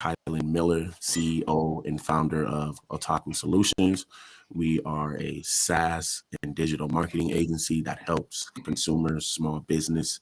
Tylan Miller, CEO and founder of Otaku Solutions. We are a SaaS and digital marketing agency that helps consumers, small business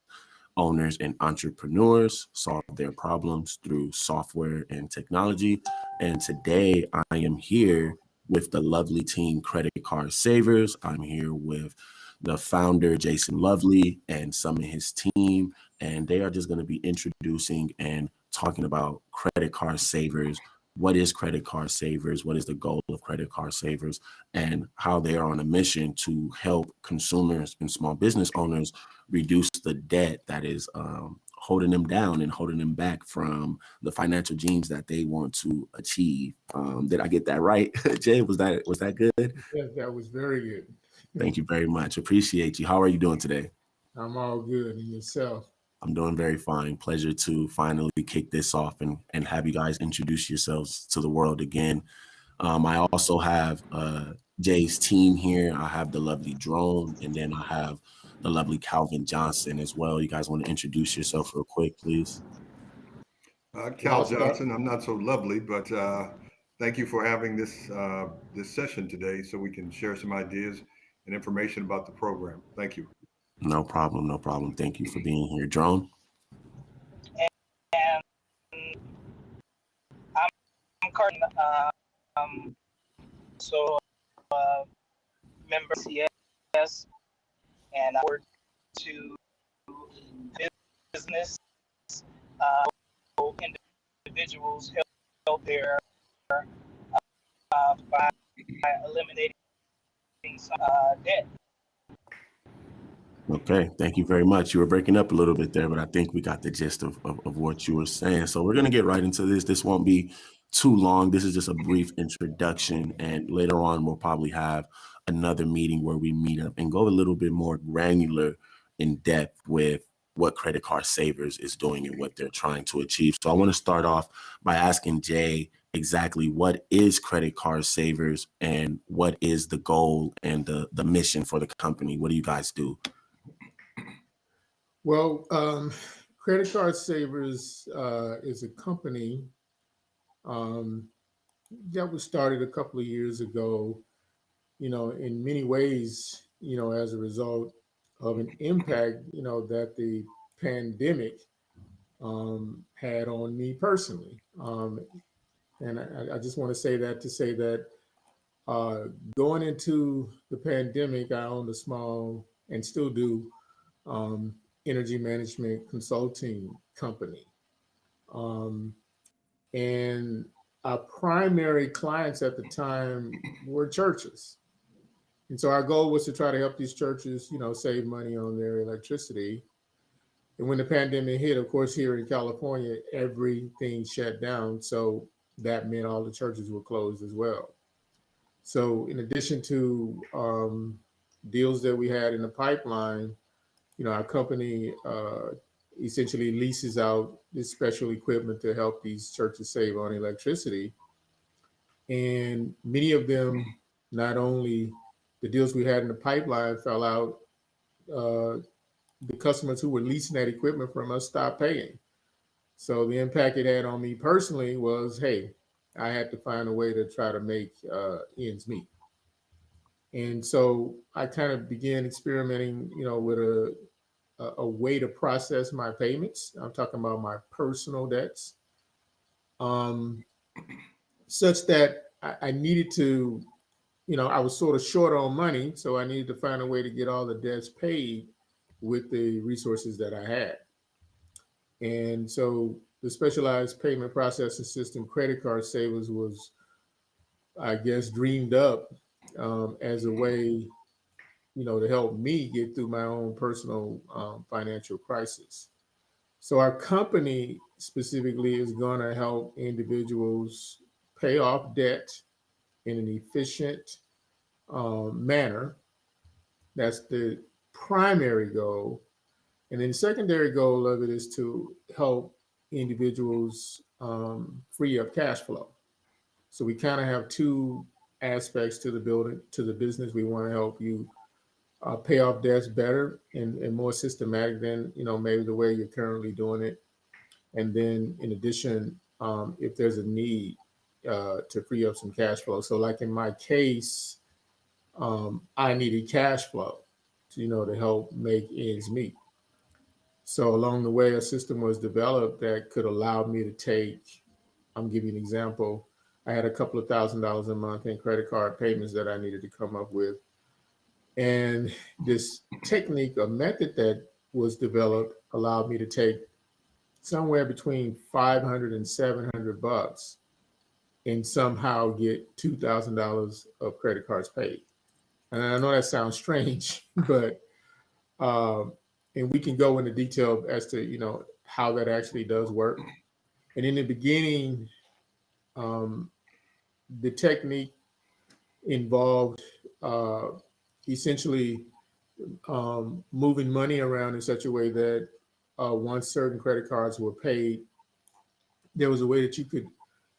owners, and entrepreneurs solve their problems through software and technology. And today I am here with the lovely team Credit Card Savers. I'm here with the founder, Jason Lovely, and some of his team, and they are just going to be introducing and talking about Credit Card Savers. What is Credit Card Savers? What is the goal of Credit Card Savers? And how they are on a mission to help consumers and small business owners reduce the debt that is holding them down and holding them back from the financial dreams that they want to achieve. Did I get that right, Jay? Was that good? Yes, that was very good. Thank you very much. Appreciate you. How are you doing today? I'm all good. And yourself? I'm doing very fine. Pleasure to finally kick this off and have you guys introduce yourselves to the world again. I also have Jay's team here. I have the lovely Drone, and then I have the lovely Calvin Johnson as well. You guys want to introduce yourself real quick, please? Cal Johnson. I'm not so lovely, but thank you for having this this session today so we can share some ideas and information about the program. Thank you. No problem. No problem. Thank you for being here. Drone? And I'm Carton. So member CS, and I work to business individuals help their by eliminating some debt. Okay, thank you very much. You were breaking up a little bit there, but I think we got the gist of what you were saying. So we're going to get right into this. This won't be too long. This is just a brief introduction, and later on we'll probably have another meeting where we meet up and go a little bit more granular in depth with what Credit Card Savers is doing and what they're trying to achieve. So I want to start off by asking Jay exactly what is Credit Card Savers and what is the goal and the mission for the company. What do you guys do? Well, Credit Card Savers is a company that was started a couple of years ago, in many ways, as a result of an impact, that the pandemic had on me personally. And I just want to say that going into the pandemic, I owned a small and still do energy management consulting company. And our primary clients at the time were churches. And so our goal was to try to help these churches, save money on their electricity. And when the pandemic hit, of course, here in California, everything shut down. So that meant all the churches were closed as well. So in addition to deals that we had in the pipeline, our company essentially leases out this special equipment to help these churches save on electricity. And many of them, not only the deals we had in the pipeline fell out, the customers who were leasing that equipment from us stopped paying. So the impact it had on me personally was, hey, I had to find a way to try to make ends meet. And so I kind of began experimenting, with a way to process my payments. I'm talking about my personal debts, such that I needed to, I was sort of short on money. So I needed to find a way to get all the debts paid with the resources that I had. And so the specialized payment processing system, Credit Card Savers, was, I guess, dreamed up as a way, to help me get through my own personal financial crisis. So our company specifically is going to help individuals pay off debt in an efficient manner. That's the primary goal. And then the secondary goal of it is to help individuals free up cash flow. So we kind of have two aspects to the business. We want to help you pay off debts better and more systematic than, maybe the way you're currently doing it. And then in addition, if there's a need to free up some cash flow. So like in my case, I needed cash flow to, to help make ends meet. So along the way, a system was developed that could allow me to take, I'm giving you an example. I had a couple of $1,000s a month in credit card payments that I needed to come up with. And this technique or method that was developed allowed me to take somewhere between 500 and 700 bucks and somehow get $2,000 of credit cards paid. And I know that sounds strange, but and we can go into detail as to how that actually does work. And in the beginning, the technique involved essentially moving money around in such a way that once certain credit cards were paid, there was a way that you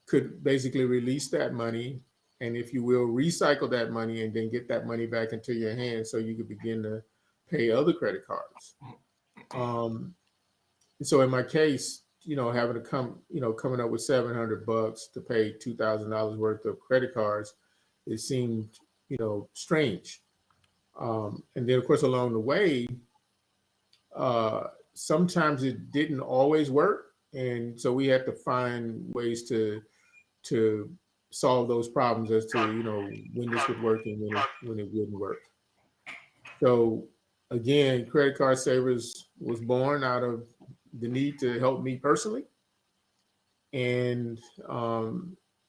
could basically release that money and, if you will, recycle that money and then get that money back into your hands so you could begin to pay other credit cards. So in my case, having to coming up with 700 bucks to pay $2,000 worth of credit cards, it seemed, strange. And then of course, along the way, sometimes it didn't always work. And so we had to find ways to solve those problems as to, when this would work and when it wouldn't work. So again, Credit Card Savers was born out of the need to help me personally. And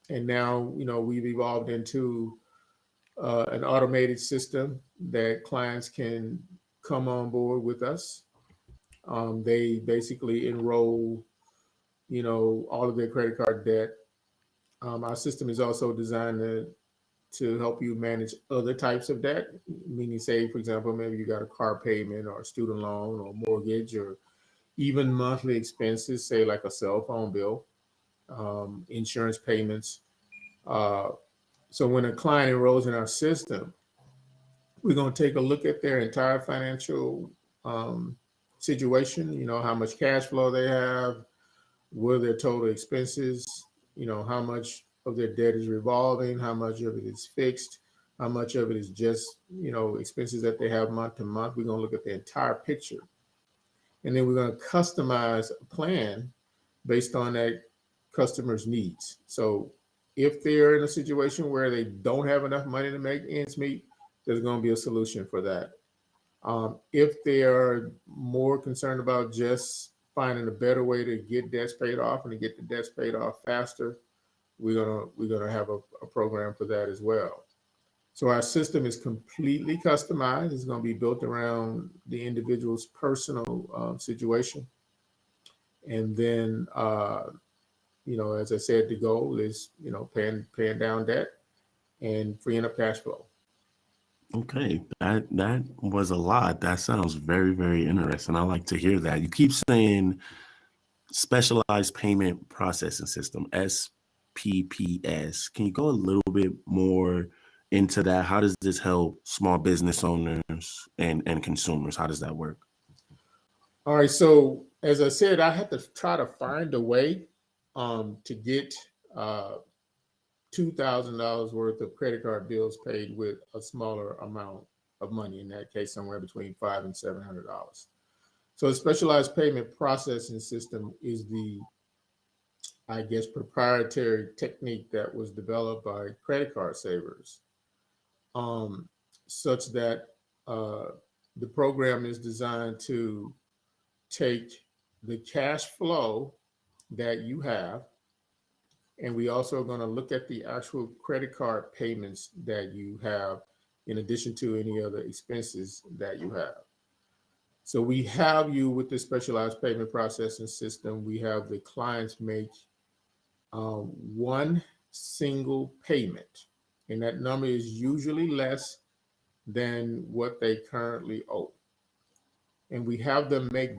now, we've evolved into an automated system that clients can come on board with us. They basically enroll, all of their credit card debt. Our system is also designed to help you manage other types of debt, meaning, say, for example, maybe you got a car payment or a student loan or mortgage or even monthly expenses, say like a cell phone bill, insurance payments. So when a client enrolls in our system, we're going to take a look at their entire financial situation, how much cash flow they have, what are their total expenses, how much of their debt is revolving, how much of it is fixed, how much of it is just, expenses that they have month to month. We're going to look at the entire picture. And then we're going to customize a plan based on that customer's needs. So if they're in a situation where they don't have enough money to make ends meet, there's going to be a solution for that. If they are more concerned about just finding a better way to get debts paid off and to get the debts paid off faster, we're gonna have a program for that as well. So our system is completely customized. It's going to be built around the individual's personal situation. And then, as I said, the goal is, paying down debt and freeing up cash flow. Okay, that was a lot. That sounds very, very interesting. I like to hear that. You keep saying specialized payment processing system, SPPS. Can you go a little bit more into that? How does this help small business owners and consumers? How does that work? All right. So as I said, I had to try to find a way to get $2,000 worth of credit card bills paid with a smaller amount of money. In that case, somewhere between $500 and $700. So a specialized payment processing system is the, I guess, proprietary technique that was developed by Credit Card Savers, such that the program is designed to take the cash flow that you have, and we also are going to look at the actual credit card payments that you have in addition to any other expenses that you have. So we have you with the specialized payment processing system. We have the clients make one single payment, and that number is usually less than what they currently owe. And we have them make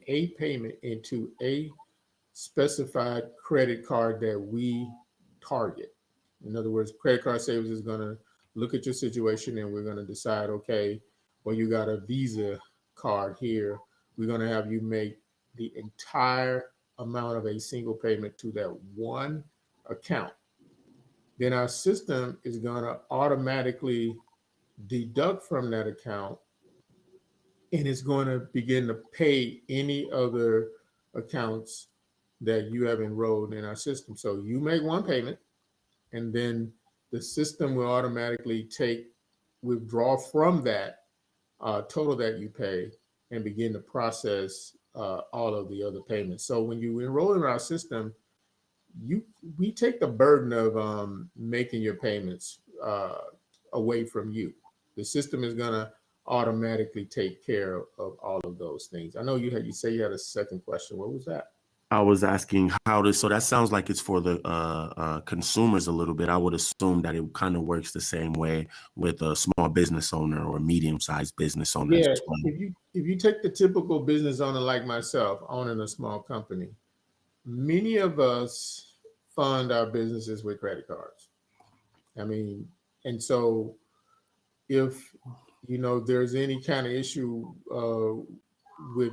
a payment into a specified credit card that we target. In other words, Credit Card Savers is going to look at your situation and we're going to decide, okay, well, you got a Visa card here. We're going to have you make the entire amount of a single payment to that one account, then our system is going to automatically deduct from that account, and it's going to begin to pay any other accounts that you have enrolled in our system. So you make one payment, and then the system will automatically withdraw from that total that you pay and begin to process all of the other payments. So when you enroll in our system, we take the burden of making your payments away from you. The system is going to automatically take care of all of those things. I know you say you had a second question. What was that? I was asking so that sounds like it's for the consumers a little bit. I would assume that it kind of works the same way with a small business owner or medium-sized business owner Yeah, as well. if you take the typical business owner like myself, owning a small company, many of us fund our businesses with credit cards. I mean, and so if there's any kind of issue with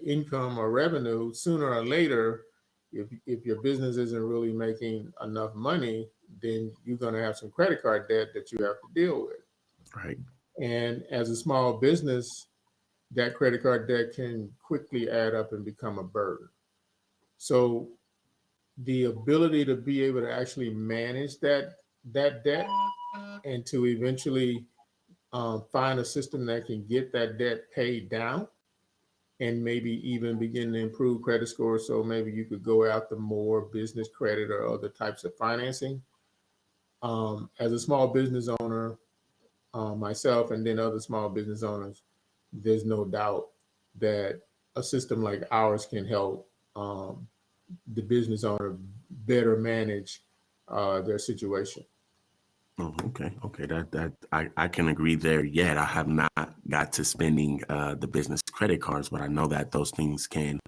income or revenue, sooner or later, if your business isn't really making enough money, then you're going to have some credit card debt that you have to deal with. Right. And as a small business, that credit card debt can quickly add up and become a burden. So the ability to be able to actually manage that debt and to eventually find a system that can get that debt paid down and maybe even begin to improve credit score. So maybe you could go after more business credit or other types of financing. As a small business owner, myself and then other small business owners, there's no doubt that a system like ours can help the business owner better manage their situation. Oh, okay. That I can agree there. Yet I have not got to spending the business credit cards, but I know that those things can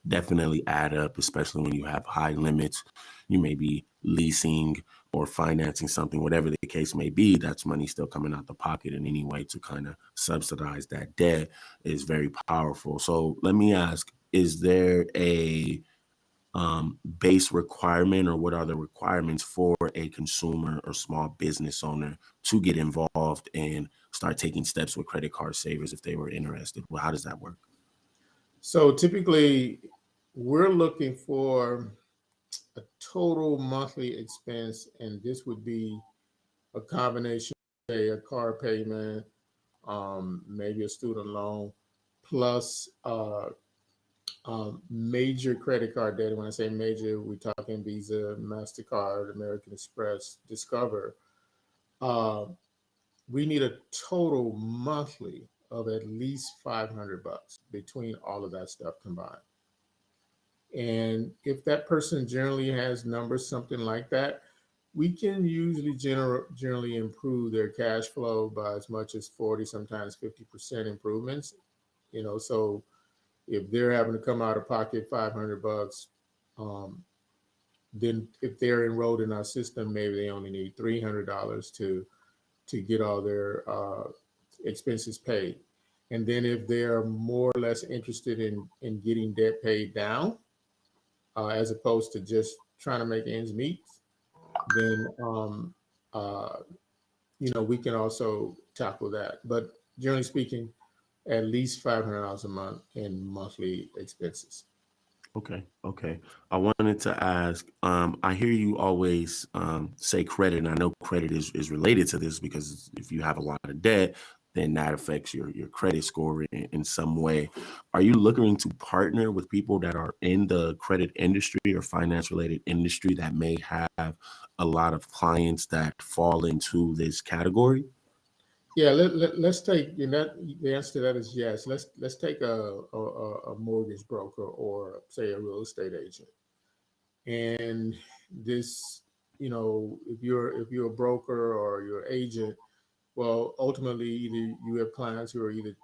definitely add up, especially when you have high limits. You may be leasing or financing something, whatever the case may be. That's money still coming out the pocket in any way to kind of subsidize that debt is very powerful. So let me ask: is there a base requirement, or what are the requirements for a consumer or small business owner to get involved and start taking steps with credit card savers if they were interested? Well, how does that work? So typically, we're looking for a total monthly expense, and this would be a combination, say, a car payment, maybe a student loan, plus major credit card debt. When I say major, we're talking Visa, MasterCard, American Express, Discover. Uh, we need a total monthly of at least $500 between all of that stuff combined. And if that person generally has numbers, something like that, we can usually generally improve their cash flow by as much as 40, sometimes 50% improvements. So if they're having to come out of pocket $500, then if they're enrolled in our system, maybe they only need $300 to get all their expenses paid. And then if they're more or less interested in getting debt paid down, as opposed to just trying to make ends meet, then we can also tackle that. But generally speaking, at least $500 a month in monthly expenses. Okay. I wanted to ask, I hear you always say credit, and I know credit is related to this because if you have a lot of debt, then that affects your credit score in some way. Are you looking to partner with people that are in the credit industry or finance related industry that may have a lot of clients that fall into this category? Yeah, let's take, the answer to that is yes. Let's take a mortgage broker or say a real estate agent. And this, if you're a broker or you're an agent, well, ultimately either you have clients who are either,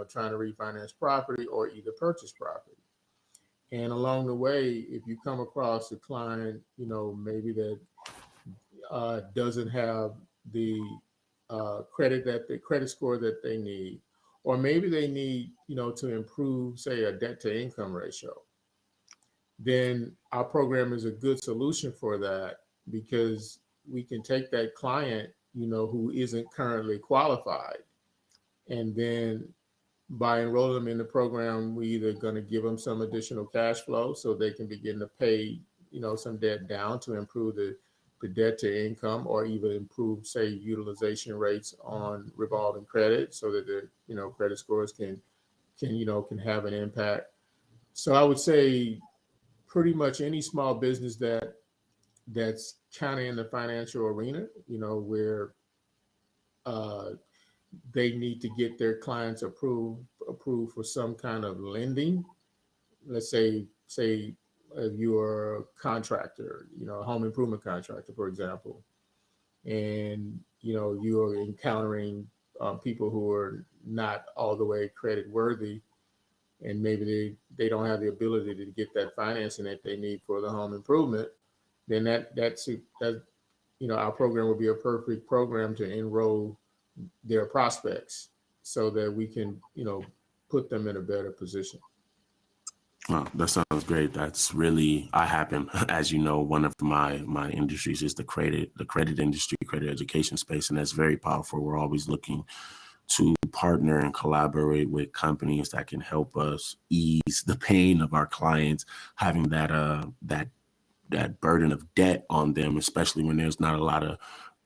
trying to refinance property or either purchase property. And along the way, if you come across a client, maybe that doesn't have the credit score that they need, or maybe they need, to improve, say, a debt to income ratio, then our program is a good solution for that, because we can take that client, who isn't currently qualified, and then by enrolling them in the program, we either going to give them some additional cash flow so they can begin to pay, some debt down to improve the debt to income, or even improve, say, utilization rates on revolving credit, so that the, credit scores can have an impact. So I would say pretty much any small business that's kind of in the financial arena, where uh, they need to get their clients approved for some kind of lending. Let's say you're a contractor, a home improvement contractor, for example, and you're encountering people who are not all the way credit worthy, and maybe they don't have the ability to get that financing that they need for the home improvement. Then our program would be a perfect program to enroll their prospects, so that we can, put them in a better position. Wow, that sounds great. That's really, I happen, as you know, one of my industries is the credit industry, credit education space, and that's very powerful. We're always looking to partner and collaborate with companies that can help us ease the pain of our clients having that burden of debt on them, especially when there's not a lot of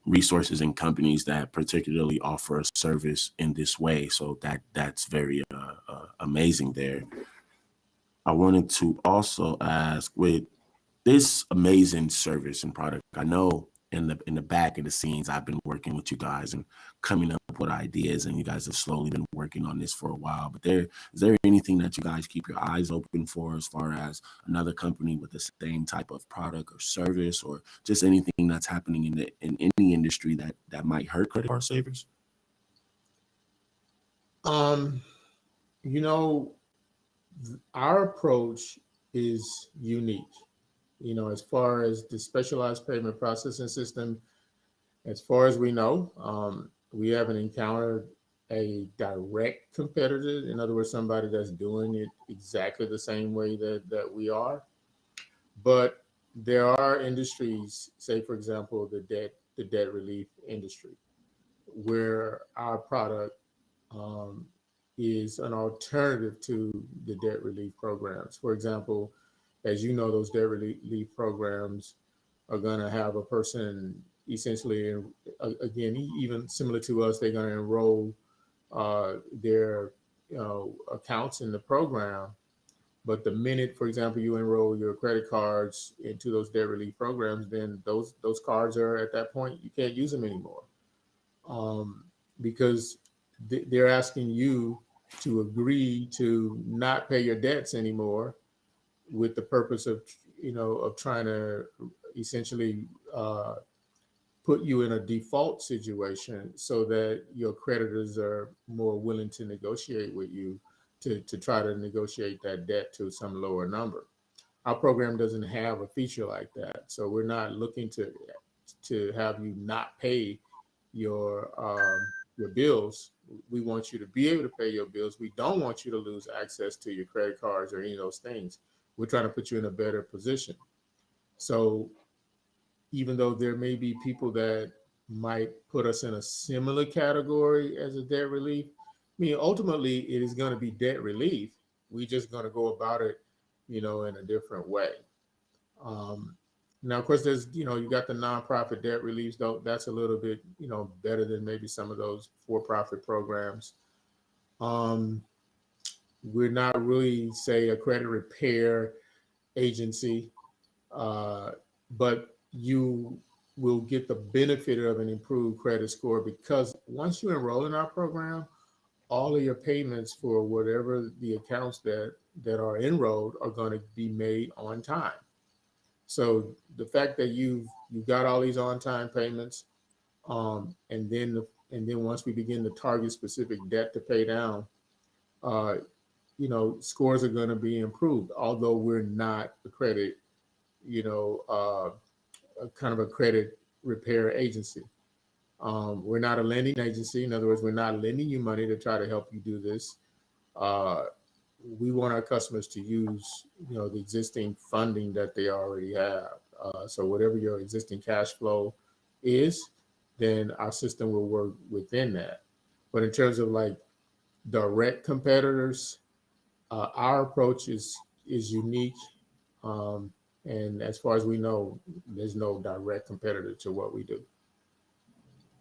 resources and companies that particularly offer a service in this way. So that's very amazing there. I wanted to also ask, with this amazing service and product, I know in the back of the scenes, I've been working with you guys and coming up with ideas, and you guys have slowly been working on this for a while. But is there anything that you guys keep your eyes open for, as far as another company with the same type of product or service, or just anything that's happening in any industry that might hurt credit card savers? Um, you know, our approach is unique. As far as the specialized payment processing system, as far as we know, we haven't encountered a direct competitor. In other words, somebody that's doing it exactly the same way that we are. But there are industries, say for example, the debt relief industry, where our product um, is an alternative to the debt relief programs. For example, as you know, those debt relief programs are going to have a person essentially, again, even similar to us, they're going to enroll their accounts in the program. But the minute, for example, you enroll your credit cards into those debt relief programs, then those cards are, at that point, you can't use them anymore, because they're asking you to agree to not pay your debts anymore, with the purpose of trying to essentially put you in a default situation, so that your creditors are more willing to negotiate with you, to try to negotiate that debt to some lower number. Our program doesn't have a feature like that, so we're not looking to have you not pay your bills. We want you to be able to pay your bills. We don't want you to lose access to your credit cards or any of those things. We're trying to put you in a better position. So even though there may be people that might put us in a similar category as a debt relief, I mean, ultimately it is going to be debt relief. We're just going to go about it, in a different way. Now, of course, there's, you got the nonprofit debt reliefs, though. That's a little bit, better than maybe some of those for-profit programs. We're not really, say, a credit repair agency, but you will get the benefit of an improved credit score, because once you enroll in our program, all of your payments for whatever the accounts that are enrolled are going to be made on time. So the fact that you've got all these on-time payments, and then once we begin to target specific debt to pay down, scores are going to be improved. Although we're not a credit, a kind of a credit repair agency. We're not a lending agency. In other words, we're not lending you money to try to help you do this. we want our customers to use, the existing funding that they already have. So whatever your existing cash flow is, then our system will work within that. But in terms of like direct competitors, our approach is unique. And as far as we know, there's no direct competitor to what we do.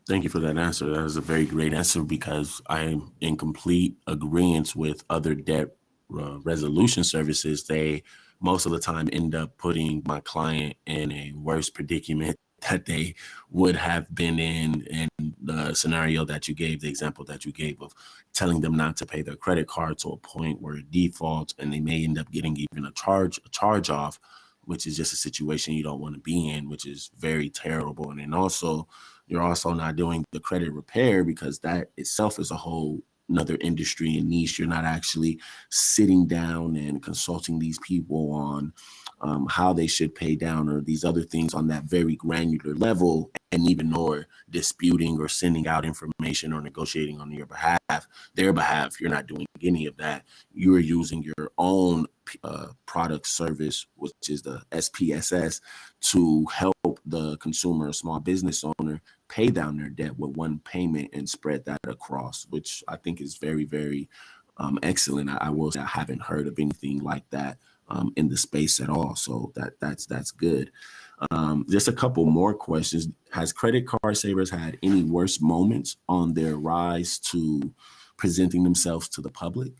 Thank you for that answer. That was a very great answer because I am in complete agreement with other debt resolution services. They most of the time end up putting my client in a worse predicament that they would have been in the scenario that you gave, the example that you gave of telling them not to pay their credit card to a point where it defaults, and they may end up getting even a charge off, which is just a situation you don't want to be in, which is very terrible. And then also, you're also not doing the credit repair because that itself is a whole another industry and niche. You're not actually sitting down and consulting these people on how they should pay down or these other things on that very granular level, and even or disputing or sending out information or negotiating on their behalf. You're not doing any of that. You're using your own product service, which is the SPSS, to help the consumer, small business owner, pay down their debt with one payment and spread that across, which I think is very, very excellent. I will say I haven't heard of anything like that in the space at all. So that's good. Just a couple more questions. Has Credit Card Savers had any worse moments on their rise to presenting themselves to the public?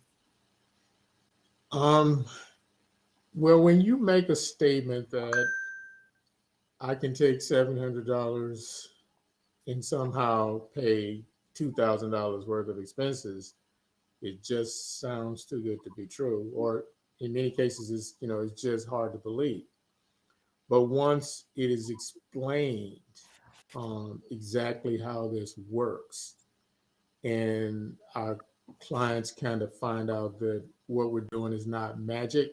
Well, when you make a statement that I can take $700 and somehow pay $2,000 worth of expenses, it just sounds too good to be true. Or in many cases, it's just hard to believe. But once it is explained exactly how this works, and our clients kind of find out that what we're doing is not magic.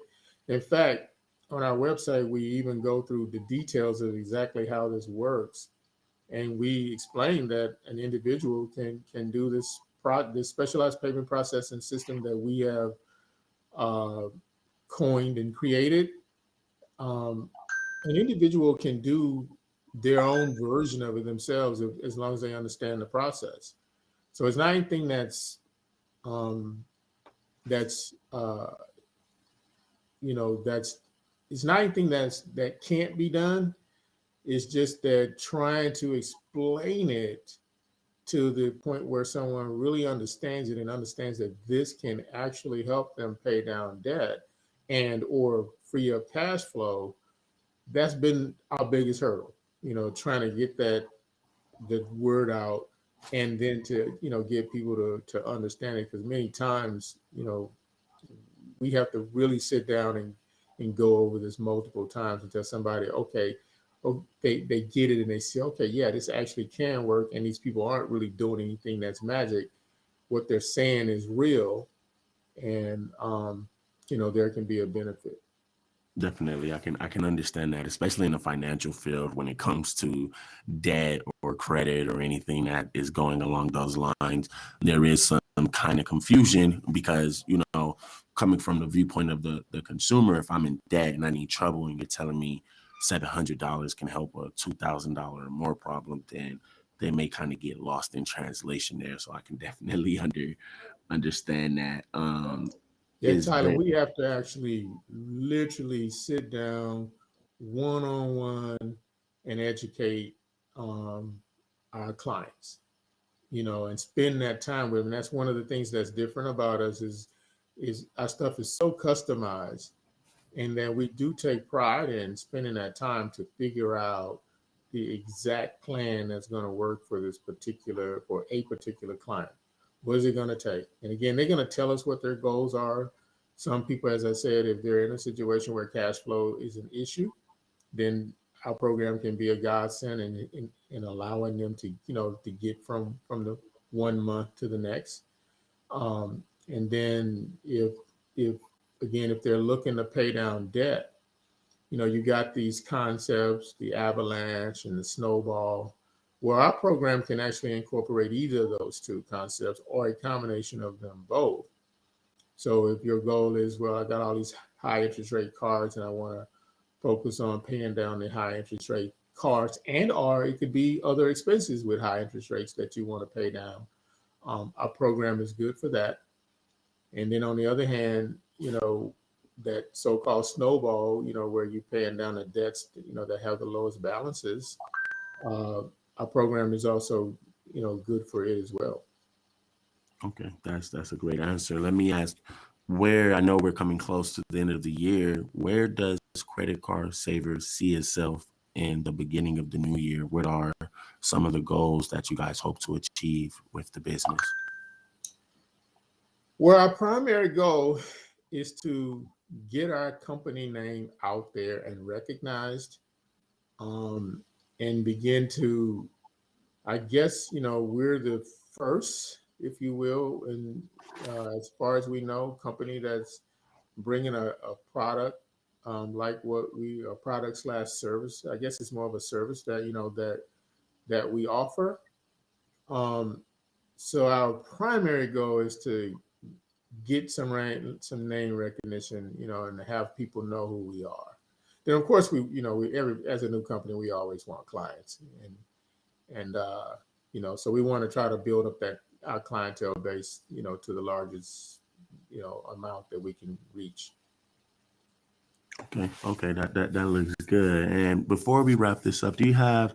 In fact, on our website, we even go through the details of exactly how this works. And we explain that an individual can do this specialized payment processing system that we have coined and created. An individual can do their own version of it themselves as long as they understand the process. So it's not anything that's it's not anything that can't be done. It's just that trying to explain it to the point where someone really understands it and understands that this can actually help them pay down debt and or free up cash flow. That's been our biggest hurdle, trying to get the word out, and then to get people to understand it, because many times we have to really sit down and go over this multiple times until somebody they get it and they say, okay, yeah, this actually can work, and these people aren't really doing anything that's magic. What they're saying is real, and there can be a benefit. Definitely, I can understand that, especially in the financial field when it comes to debt or credit or anything that is going along those lines. There is some kind of confusion because, coming from the viewpoint of the consumer, if I'm in debt and I need trouble and you're telling me $700 can help a $2,000 or more problem, then they may kind of get lost in translation there. So I can definitely understand that. Yeah, Tyler, we have to actually literally sit down one-on-one and educate our clients, and spend that time with them. And that's one of the things that's different about us is our stuff is so customized, and that we do take pride in spending that time to figure out the exact plan that's going to work for a particular client. What is it going to take? And again, they're going to tell us what their goals are. Some people, as I said, if they're in a situation where cash flow is an issue, then our program can be a godsend in allowing them to, to get from the 1 month to the next. And then if they're looking to pay down debt, you got these concepts, the avalanche and the snowball, where our program can actually incorporate either of those two concepts or a combination of them both. So if your goal is, well, I got all these high interest rate cards and I want to focus on paying down the high interest rate cards, and or it could be other expenses with high interest rates that you want to pay down. Our program is good for that. And then on the other hand, that so-called snowball, where you're paying down the debts, that have the lowest balances, uh, our program is also, good for it as well. Okay, that's a great answer. Let me ask, where I know we're coming close to the end of the year, where does Credit Card Savers see itself in the beginning of the new year? What are some of the goals that you guys hope to achieve with the business? Well, our primary goal is to get our company name out there and recognized, um, and begin to, I guess, we're the first, if you will, and as far as we know, company that's bringing a product, like what we a product slash service. I guess it's more of a service that that we offer. Um, so our primary goal is to get some name recognition, and to have people know who we are. Then of course we every as a new company we always want clients, and so we want to try to build up that our clientele base, to the largest amount that we can reach. Okay, that looks good. And before we wrap this up, do you have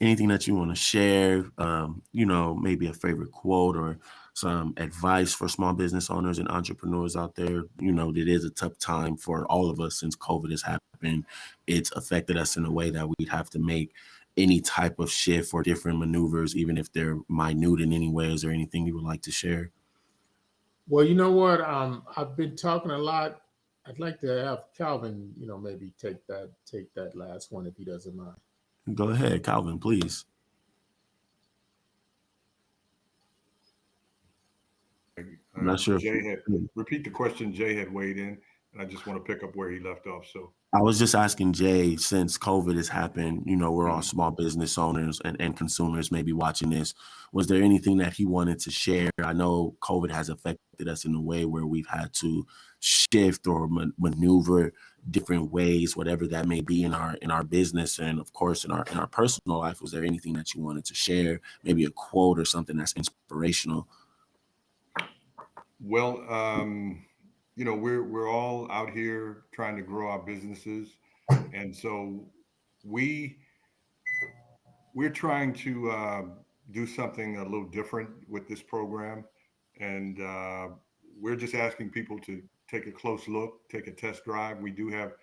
anything that you want to share? Maybe a favorite quote or some advice for small business owners and entrepreneurs out there. It is a tough time for all of us since COVID has happened. It's affected us in a way that we'd have to make any type of shift or different maneuvers, even if they're minute in any ways, or anything you would like to share. Well, you know what? I've been talking a lot. I'd like to have Calvin, maybe take that last one if he doesn't mind. Go ahead, Calvin, please. I'm not sure if Jay had repeat the question. Jay had weighed in, and I just want to pick up where he left off. So, I was just asking Jay, since COVID has happened, we're all Mhm. small business owners and consumers maybe watching this. Was there anything that he wanted to share? I know COVID has affected us in a way where we've had to shift or maneuver different ways, whatever that may be in our business, and of course in our personal life. Was there anything that you wanted to share? Maybe a quote or something that's inspirational? Well, we're all out here trying to grow our businesses, and so we we're trying to do something a little different with this program, and we're just asking people to take a close look, take a test drive. We do have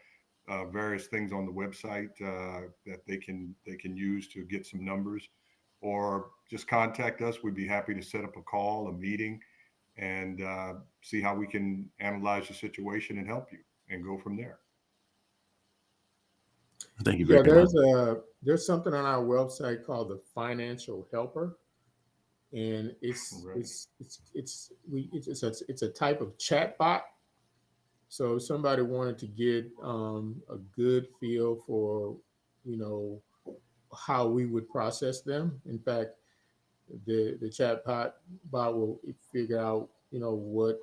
various things on the website that they can use to get some numbers, or just contact us. We'd be happy to set up a call, a meeting, and see how we can analyze the situation and help you, and go from there. Thank you Yeah, very much. there's something on our website called the Financial Helper, and it's Right. it's it's it's we it's a type of chat bot. So if somebody wanted to get a good feel for you know how we would process them. In fact, the chat bot will figure out what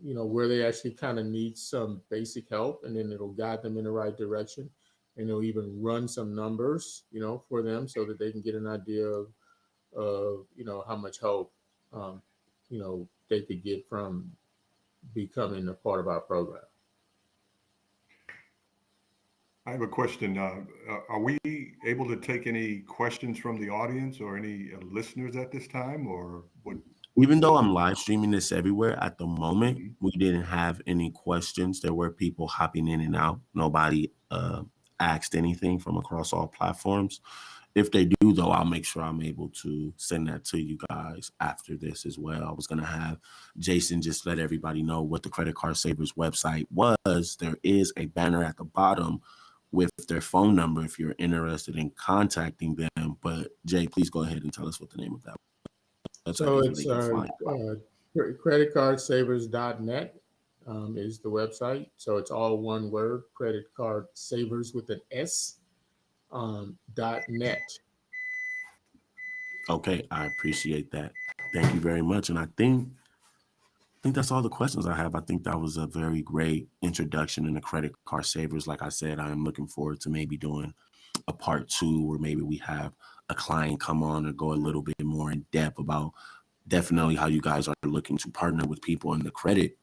where they actually kind of need some basic help, and then it'll guide them in the right direction, and it'll even run some numbers for them so that they can get an idea of how much help they could get from becoming a part of our program. I have a question. Are we able to take any questions from the audience or any listeners at this time, or what? Even What's though I'm live streaming this everywhere at the moment, Mhm. we didn't have any questions. There were people hopping in and out. Nobody asked anything from across all platforms. If they do, though, I'll make sure I'm able to send that to you guys after this as well. I was going to have Jason just let everybody know what the Credit Card Savers website was. There is a banner at the bottom with their phone number if you're interested in contacting them. But Jay, please go ahead and tell us what the name of that website So is where they it's can find. creditcardsavers.net is the website. So it's all one word, credit card savers with an S, .net. Okay, I appreciate that. Thank you very much. And I think think that's all the questions I have. I think that was a very great introduction into credit card savers. Like I said, I am looking forward to maybe doing a part 2 where maybe we have a client come on and go a little bit more in depth about definitely how you guys are looking to partner with people in the credit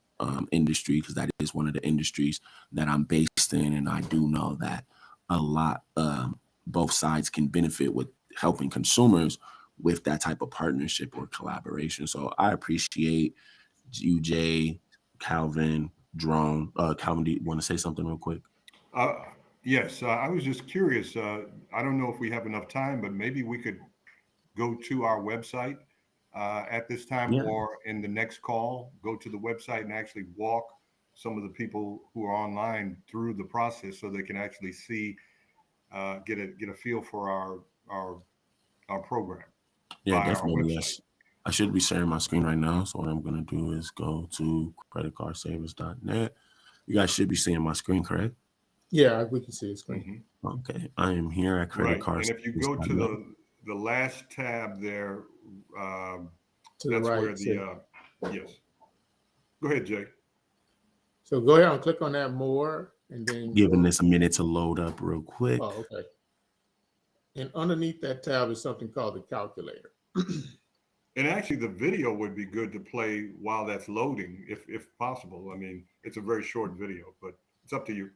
industry, because that is one of the industries that I'm based in, and I do know that a lot both sides can benefit with helping consumers with that type of partnership or collaboration. So I appreciate you, Jay, Calvin, Drone. Calvin, do you want to say something real quick? Uh, yes, I was just curious. I don't know if we have enough time, but maybe we could go to our website at this time, Yeah, or in the next call, go to the website and actually walk some of the people who are online through the process so they can actually see, get a feel for our program yeah, via our definitely. website. Yes. I should be sharing my screen right now. So what I'm going to do is go to creditcardsavers.net. You guys should be seeing my screen, correct? Yeah, we can see the screen. Mhm. Okay. I am here at Right. And if you go to creditcardsavers.net. the last tab there, um, To the that's where right. the yes. Go ahead, Jay. So go ahead and click on that more, and then Giving go. this a minute to load up real quick. Oh, okay. And underneath that tab is something called the calculator. And actually, the video would be good to play while that's loading, if possible. I mean, it's a very short video, but it's up to you.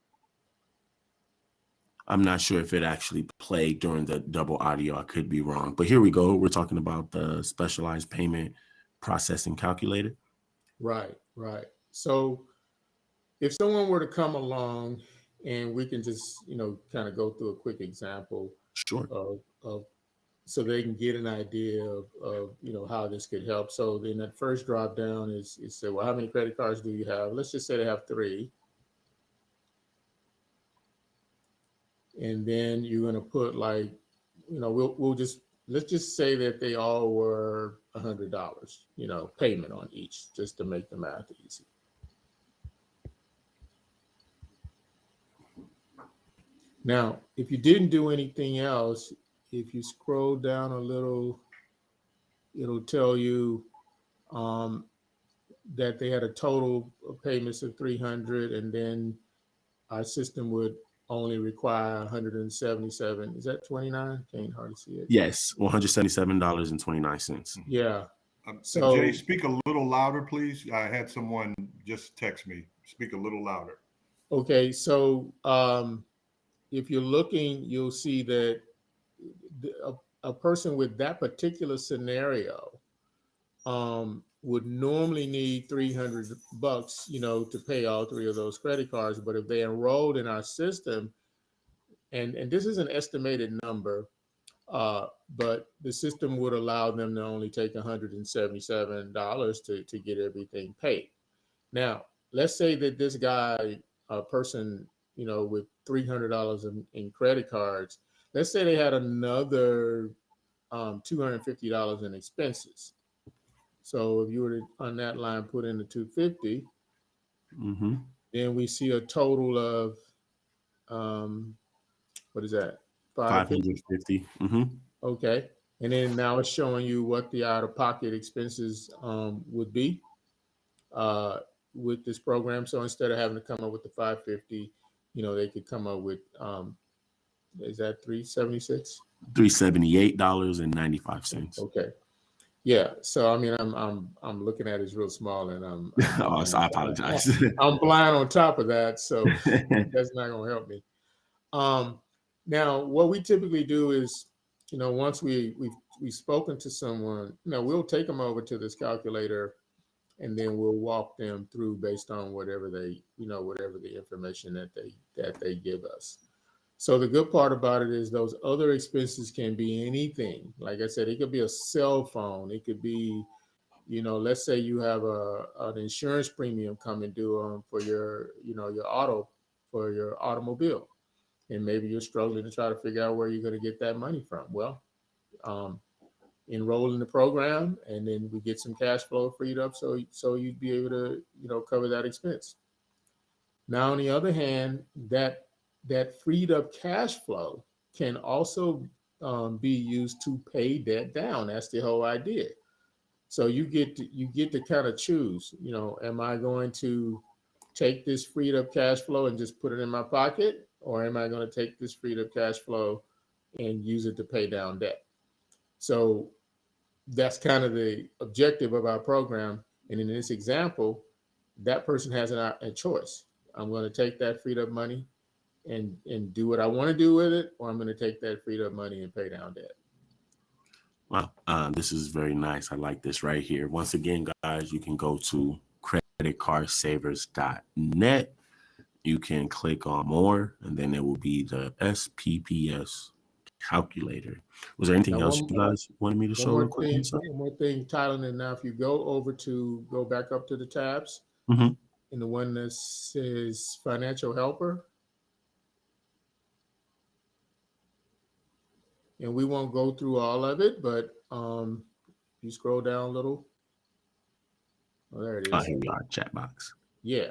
I'm not sure if it actually played during the double audio. I could be wrong. But here we go. We're talking about the specialized payment processing calculator. Right, right. So if someone were to come along, and we can just, kind of go through a quick example Sure. of so they can get an idea of how this could help. So then that first drop down is say, well, how many credit cards do you have? Let's just say they have 3. And then you're going to put, like, we'll just, let's just say that they all were $100, payment on each, just to make the math easy. Now, if you didn't do anything else, if you scroll down a little, it'll tell you that they had a total of payments of 300, and then our system would only require 177. Is that 29? Can't hardly see it. Yes, $177.29. Yeah. Jay, So, speak a little louder, please. I had someone just text me. Speak a little louder. okay. So, if you're looking, you'll see that a person with that particular scenario would normally need $300, to pay all 3 of those credit cards. But if they enrolled in our system, and this is an estimated number, but the system would allow them to only take $177 to get everything paid. Now, let's say that this guy, a person, with $300 in credit cards, let's say they had another $250 in expenses. So if you were to, on that line, put in the 250, Mm-hmm. then we see a total of what is that? 550. 550. Mm-hmm. Okay. And then now it's showing you what the out-of-pocket expenses would be with this program. So instead of having to come up with the 550, they could come up with is that 376? $378.95. Okay. Yeah. So I mean, I'm looking at it, it's real small, and I'm Oh, so I apologize. I'm blind on top of that, so that's not going to help me. Now, what we typically do is, once we've spoken to someone, we'll take them over to this calculator, and then we'll walk them through based on whatever whatever the information that they give us. So the good part about it is those other expenses can be anything. Like I said, it could be a cell phone. It could be, let's say you have an insurance premium coming due for your automobile, and maybe you're struggling to try to figure out where you're going to get that money from. Well, enroll in the program, and then we get some cash flow freed up, so you'd be able to cover that expense. Now, on the other hand, that freed up cash flow can also be used to pay debt down. That's the whole idea. So you get to kind of choose, am I going to take this freed up cash flow and just put it in my pocket, or am I going to take this freed up cash flow and use it to pay down debt? So that's kind of the objective of our program. And in this example, that person has a choice. I'm going to take that freed up money and do what I want to do with it, or I'm going to take that freed up money and pay down debt. Wow, this is very nice. I like this right here. Once again, guys, you can go to creditcardsavers.net. You can click on more, and then it will be the SPPS calculator. Was there anything else you guys wanted me to show real quick? One more thing, Tylan, and now if you go back up to the tabs, Mm-hmm. and the one that says financial helper, and we won't go through all of it, but you scroll down a little. Oh, there it is. Oh, here we are, chat box. Yeah.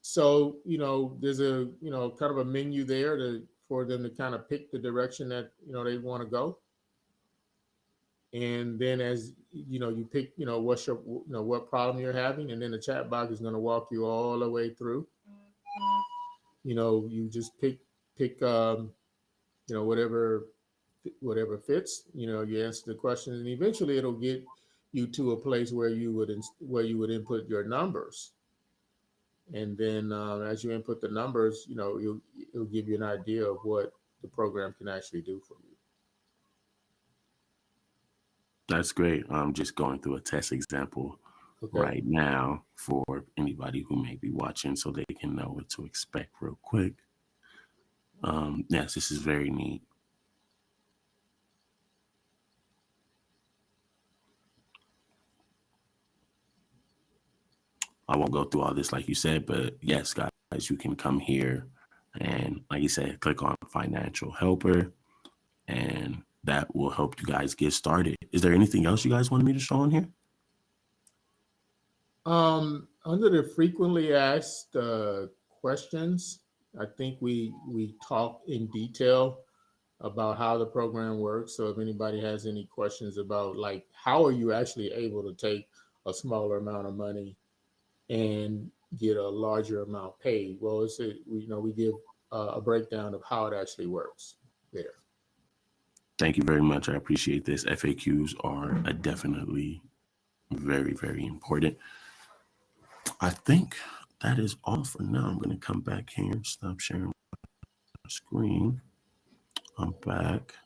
So, there's a, kind of a menu there for them to kind of pick the direction that, they want to go. And then as, you pick, what's your, what problem you're having. And then the chat box is going to walk you all the way through. You just pick, whatever fits, you answer the question, and eventually it'll get you to a place where you would input your numbers. And then as you input the numbers, it'll give you an idea of what the program can actually do for you. That's great. I'm just going through a test example right now for anybody who may be watching so they can know what to expect real quick. Yes, this is very neat. I won't go through all this like you said, but yes, guys, you can come here and, like you said, click on Financial Helper, and that will help you guys get started. Is there anything else you guys wanted me to show on here? Under the frequently asked questions, I think we talked in detail about how the program works. So if anybody has any questions about, like, how are you actually able to take a smaller amount of money and get a larger amount paid? Well, we give a breakdown of how it actually works there. Thank you very much. I appreciate this. FAQs are definitely very, very important. I think that is all for now. I'm going to come back here and stop sharing my screen. I'm back.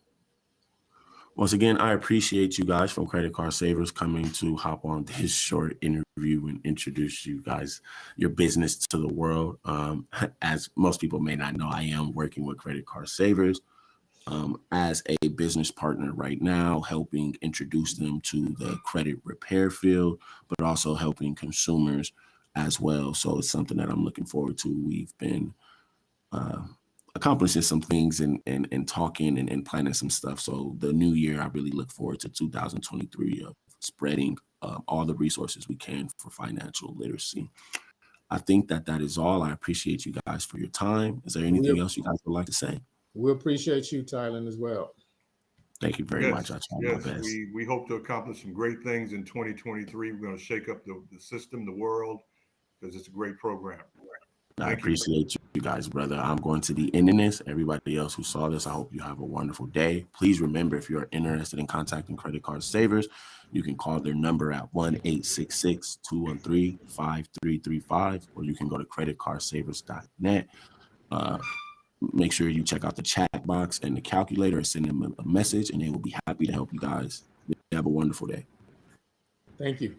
Once again, I appreciate you guys from Credit Card Savers coming to hop on this short interview and introduce you guys, your business to the world. As most people may not know, I am working with Credit Card Savers as a business partner right now, helping introduce them to the credit repair field, but also helping consumers as well. So it's something that I'm looking forward to. We've been accomplishing some things and talking and planning some stuff. So the new year, I really look forward to 2023 of spreading all the resources we can for financial literacy. I think that is all. I appreciate you guys for your time. Is there anything else you guys would like to say? We appreciate you, Tylan, as well. Thank you very much. I try my best. We hope to accomplish some great things in 2023. We're going to shake up the system, the world, because it's a great program. I appreciate you guys, brother. I'm going to be ending this. Everybody else who saw this, I hope you have a wonderful day. Please remember, if you're interested in contacting Credit Card Savers, you can call their number at 1-866-213-5335, or you can go to creditcardsavers.net. Make sure you check out the chat box and the calculator and send them a message, and they will be happy to help you guys. Have a wonderful day. Thank you.